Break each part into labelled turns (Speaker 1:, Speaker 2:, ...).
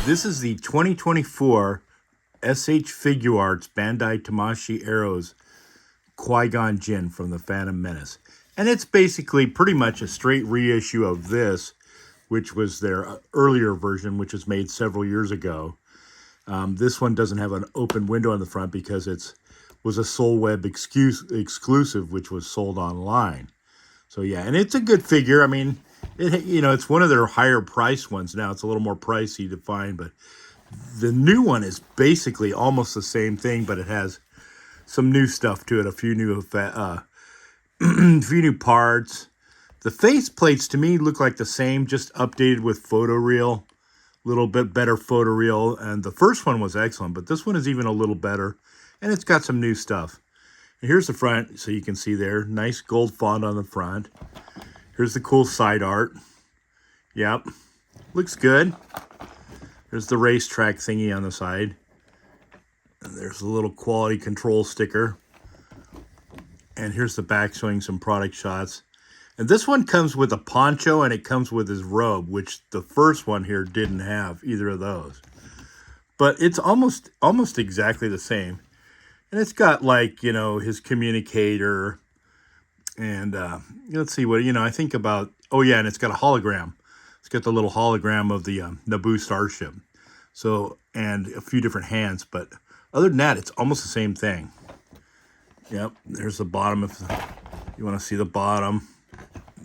Speaker 1: This is the 2024 SH Figuarts Bandai Tamashii Arrows Qui-GON Jinn from the Phantom Menace. And it's basically pretty much a straight reissue of this, which was their earlier version, which was made several years ago. This one doesn't have an open window on the front because it was a Soul Web exclusive, which was sold online. So yeah, and it's a good figure. I mean, it's one of their higher priced ones now. It's a little more pricey to find, but the new one is basically almost the same thing, but it has some new stuff to it. A few new parts. The face plates to me look like the same, just updated with photoreal, a little bit better photoreal. And the first one was excellent, but this one is even a little better, and it's got some new stuff. And here's the front, so you can see there, nice gold font on the front. Here's the cool side art. Yep, looks good. There's the racetrack thingy on the side. And there's a little quality control sticker. And here's the back showing some product shots. And this one comes with a poncho and it comes with his robe, which the first one here didn't have either of those. But it's almost exactly the same. And it's got, like, his communicator. And let's see what, I think about, oh yeah, and it's got a hologram. It's got the little hologram of the Naboo starship. So, and a few different hands, but other than that, it's almost the same thing. Yep, there's the bottom if you want to see the bottom.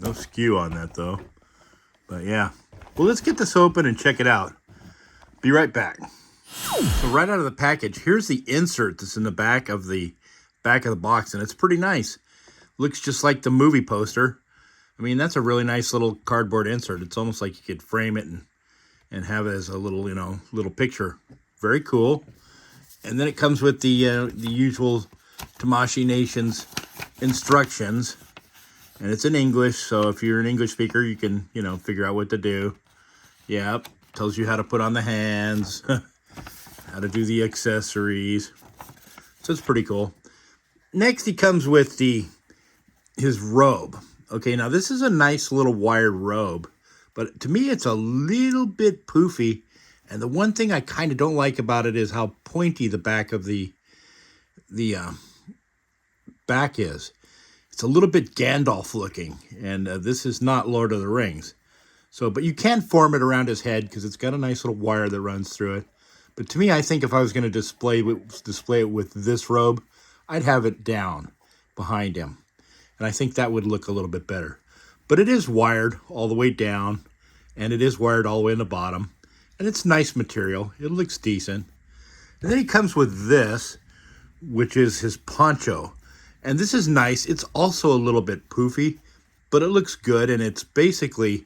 Speaker 1: No skew on that though. But yeah. Well, let's get this open and check it out. Be right back. So right out of the package, here's the insert that's in the back of the box, and it's pretty nice. Looks just like the movie poster. I mean, that's a really nice little cardboard insert. It's almost like you could frame it and have it as a little, little picture. Very cool. And then it comes with the usual Tamashii Nation's instructions. And it's in English, so if you're an English speaker, you can, figure out what to do. Yep, tells you how to put on the hands, how to do the accessories. So it's pretty cool. Next, he comes with his robe. Okay, now this is a nice little wired robe, but to me it's a little bit poofy. And the one thing I kind of don't like about it is how pointy the back of the back is. It's a little bit Gandalf looking, and this is not Lord of the Rings. So, but you can form it around his head because it's got a nice little wire that runs through it. But to me, I think if I was going to display it with this robe, I'd have it down behind him. And I think that would look a little bit better. But it is wired all the way down, and it is wired all the way in the bottom. And it's nice material. It looks decent. And then he comes with this, which is his poncho. And this is nice. It's also a little bit poofy, but it looks good, and it's basically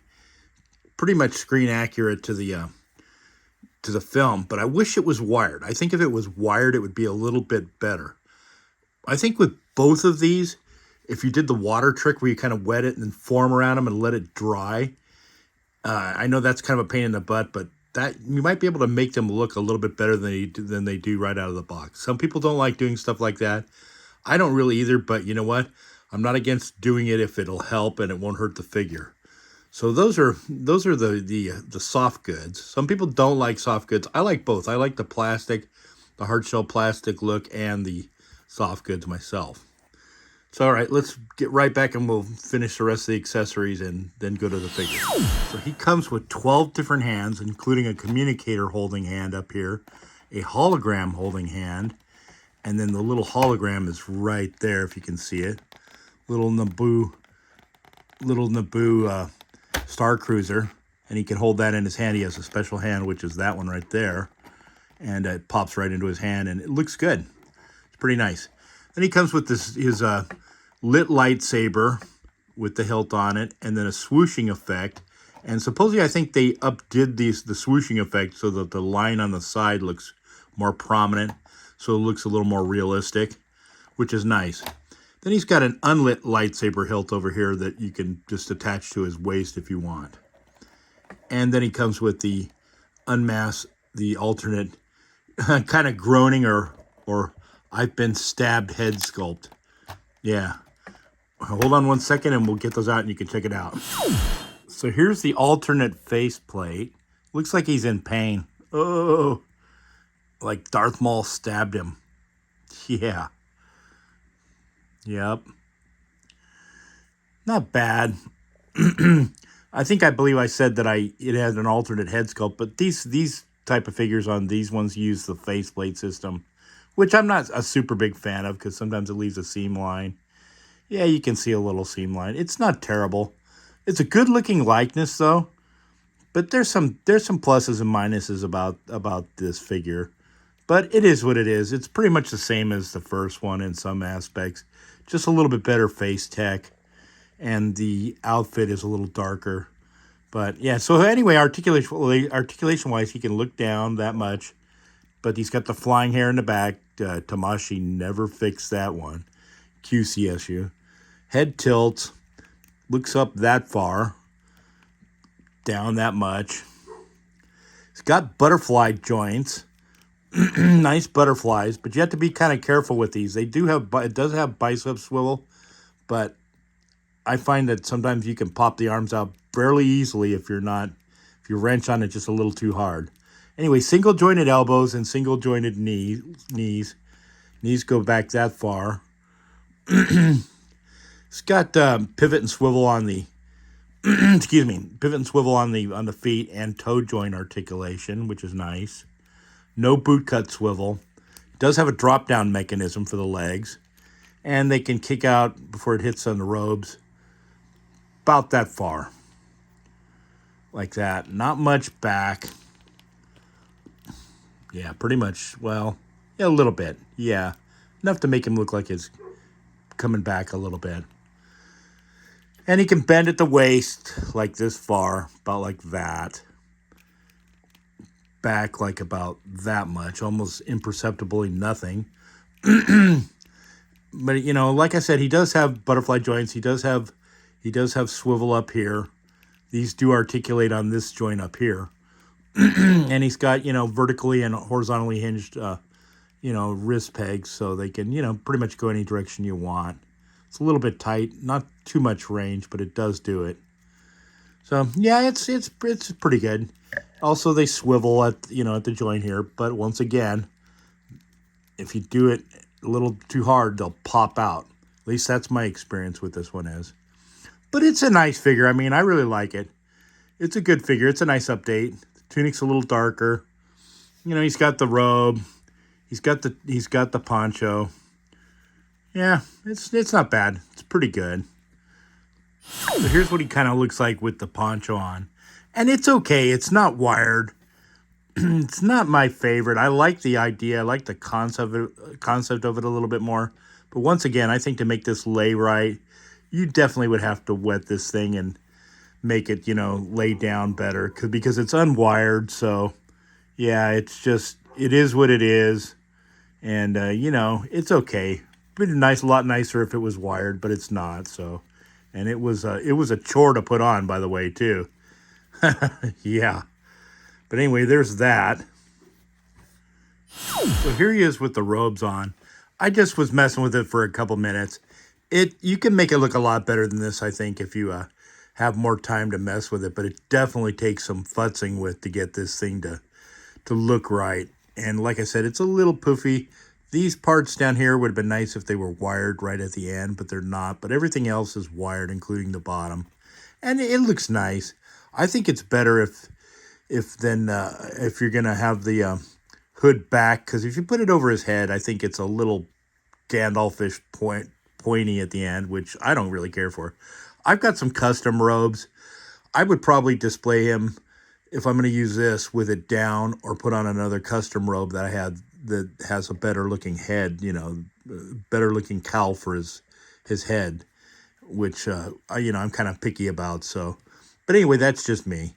Speaker 1: pretty much screen accurate to the film. But I wish it was wired. I think if it was wired, it would be a little bit better. I think with both of these, if you did the water trick where you kind of wet it and then form around them and let it dry, I know that's kind of a pain in the butt, but that you might be able to make them look a little bit better than they do right out of the box. Some people don't like doing stuff like that. I don't really either, but you know what? I'm not against doing it if it'll help and it won't hurt the figure. So those are the soft goods. Some people don't like soft goods. I like both. I like the plastic, the hard shell plastic look, and the soft goods myself. So, all right, let's get right back and we'll finish the rest of the accessories and then go to the figure. So he comes with 12 different hands, including a communicator holding hand up here, a hologram holding hand, and then the little hologram is right there if you can see it. Little Naboo Star Cruiser, and he can hold that in his hand. He has a special hand, which is that one right there, and it pops right into his hand, and it looks good. It's pretty nice. Then he comes with his lit lightsaber with the hilt on it, and then a swooshing effect. And supposedly, I think they updid the swooshing effect so that the line on the side looks more prominent, so it looks a little more realistic, which is nice. Then he's got an unlit lightsaber hilt over here that you can just attach to his waist if you want. And then he comes with the unmasked, the alternate kind of groaning or I've been stabbed head sculpt. Yeah. Hold on one second and we'll get those out and you can check it out. So here's the alternate faceplate. Looks like he's in pain. Oh, like Darth Maul stabbed him. Yeah. Yep. Not bad. I believe I said that it had an alternate head sculpt, but these type of figures on these ones use the faceplate system, which I'm not a super big fan of because sometimes it leaves a seam line. Yeah, you can see a little seam line. It's not terrible. It's a good looking likeness though, but there's some pluses and minuses about this figure. But it is what it is. It's pretty much the same as the first one in some aspects, just a little bit better face tech, and the outfit is a little darker. But yeah, so anyway, articulation wise, he can look down that much, but he's got the flying hair in the back. Tamashi never fixed that one. QCSU. Head tilts, looks up that far, down that much. He's got butterfly joints, nice butterflies, but you have to be kind of careful with these. It does have bicep swivel, but I find that sometimes you can pop the arms out fairly easily if you wrench on it just a little too hard. Anyway, single jointed elbows and single jointed knees. Knees go back that far. It's got pivot and swivel on the pivot and swivel on the feet and toe joint articulation, which is nice. No boot cut swivel. It does have a drop down mechanism for the legs, and they can kick out before it hits on the robes. About that far. Like that. Not much back. Yeah, pretty much. Well, yeah, a little bit. Yeah. Enough to make him look like it's coming back a little bit. And he can bend at the waist like this far, about like that. Back like about that much, almost imperceptibly nothing. But, you know, like I said, he does have butterfly joints. He does have swivel up here. These do articulate on this joint up here. And he's got, you know, vertically and horizontally hinged, wrist pegs, so they can, pretty much go any direction you want. It's a little bit tight, not too much range, but it does do it. So yeah, it's pretty good. Also, they swivel at the joint here, but once again, if you do it a little too hard, they'll pop out. At least that's my experience with this one is. But it's a nice figure. I mean, I really like it. It's a good figure. It's a nice update. The tunic's a little darker. He's got the robe. He's got the poncho. Yeah, it's not bad. It's pretty good. So here's what he kind of looks like with the poncho on. And it's okay. It's not wired. It's not my favorite. I like the idea. I like the concept of it a little bit more. But once again, I think to make this lay right, you definitely would have to wet this thing and make it, lay down better. Because it's unwired. So, yeah, it is what it is. And, it's okay. It'd be a lot nicer if it was wired, but it's not. So, and it was a chore to put on, by the way, too. Yeah. But anyway, there's that. So here he is with the robes on. I just was messing with it for a couple minutes. You can make it look a lot better than this, I think, if you have more time to mess with it. But it definitely takes some futzing with to get this thing to look right. And like I said, it's a little poofy. These parts down here would have been nice if they were wired right at the end, but they're not. But everything else is wired, including the bottom. And it looks nice. I think it's better if you're going to have the hood back. Because if you put it over his head, I think it's a little Gandalfish pointy at the end, which I don't really care for. I've got some custom robes. I would probably display him, if I'm going to use this, with it down or put on another custom robe that I had that has a better looking head, better looking cowl for his head, which, I'm kind of picky about. So, but anyway, that's just me.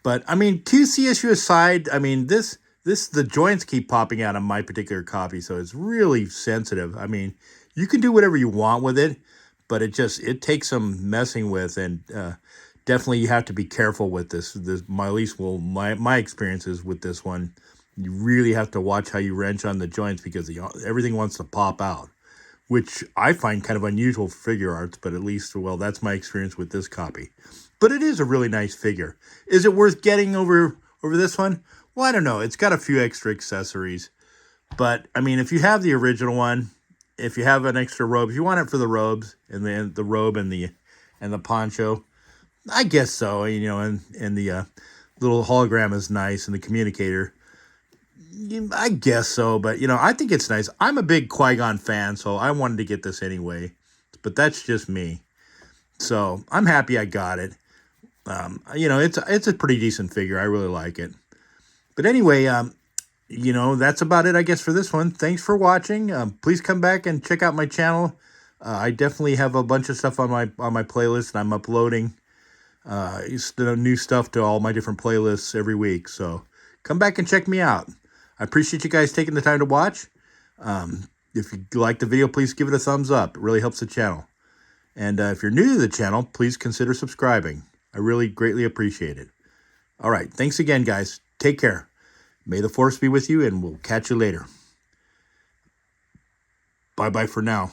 Speaker 1: But I mean, QCSU aside, I mean, the joints keep popping out on my particular copy. So it's really sensitive. I mean, you can do whatever you want with it, but it takes some messing with, and, definitely you have to be careful with this. My experiences with this one, you really have to watch how you wrench on the joints because everything wants to pop out, which I find kind of unusual for Figuarts, but at least, well, that's my experience with this copy. But it is a really nice figure. Is it worth getting over this one? Well, I don't know. It's got a few extra accessories. But, I mean, if you have the original one, if you have an extra robe, if you want it for the robes, and the robe and the poncho, I guess so. You know, and the little hologram is nice, and the communicator, I guess so. But, you know, I think it's nice. I'm a big Qui-Gon fan, so I wanted to get this anyway. But that's just me. So, I'm happy I got it. You know, it's a pretty decent figure. I really like it. But anyway, you know, that's about it, I guess, for this one. Thanks for watching. Please come back and check out my channel. I definitely have a bunch of stuff on my playlist, and I'm uploading new stuff to all my different playlists every week. So come back and check me out. I appreciate you guys taking the time to watch. If you like the video, please give it a thumbs up. It really helps the channel. And if you're new to the channel, please consider subscribing. I really greatly appreciate it. All right. Thanks again, guys. Take care. May the Force be with you, and we'll catch you later. Bye-bye for now.